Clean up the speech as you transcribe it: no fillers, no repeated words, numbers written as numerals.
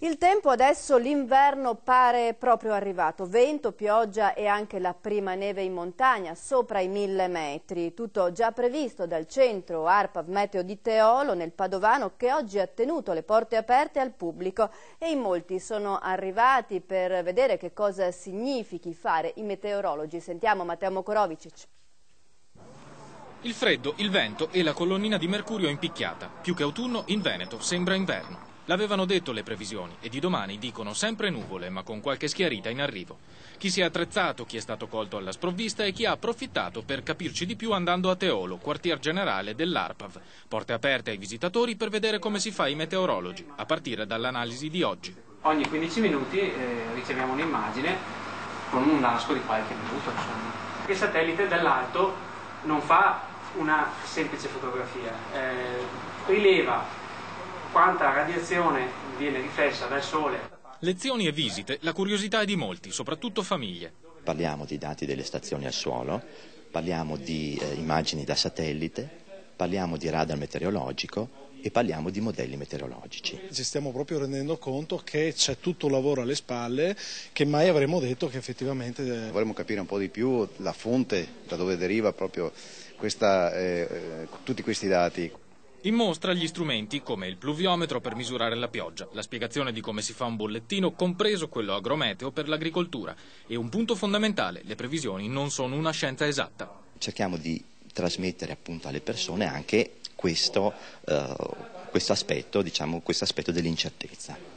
Il tempo adesso, l'inverno pare proprio arrivato. Vento, pioggia e anche la prima neve in montagna, sopra i 1000 metri. Tutto già previsto dal centro ARPAV Meteo di Teolo, nel Padovano, che oggi ha tenuto le porte aperte al pubblico e in molti sono arrivati per vedere che cosa significhi fare i meteorologi. Sentiamo Matteo Mokorovicic. Il freddo, il vento e la colonnina di mercurio impicchiata. Più che autunno, in Veneto sembra inverno. L'avevano detto le previsioni e di domani dicono sempre nuvole, ma con qualche schiarita in arrivo. Chi si è attrezzato, chi è stato colto alla sprovvista e chi ha approfittato per capirci di più andando a Teolo, quartier generale dell'ARPAV. Porte aperte ai visitatori per vedere come si fa i meteorologi, a partire dall'analisi di oggi. Ogni 15 minuti riceviamo un'immagine con un lasco di qualche minuto. Il satellite dall'alto non fa una semplice fotografia, rileva quanta radiazione viene riflessa dal sole. Lezioni e visite, la curiosità è di molti, soprattutto famiglie. Parliamo di dati delle stazioni al suolo, parliamo di immagini da satellite, parliamo di radar meteorologico e parliamo di modelli meteorologici. Ci stiamo proprio rendendo conto che c'è tutto un lavoro alle spalle che mai avremmo detto che effettivamente... Vorremmo capire un po' di più la fonte, da dove deriva proprio tutti questi dati. In mostra gli strumenti come il pluviometro per misurare la pioggia, la spiegazione di come si fa un bollettino, compreso quello agrometeo per l'agricoltura. E un punto fondamentale, le previsioni non sono una scienza esatta. Cerchiamo di trasmettere appunto alle persone anche questo aspetto, diciamo, questo aspetto dell'incertezza.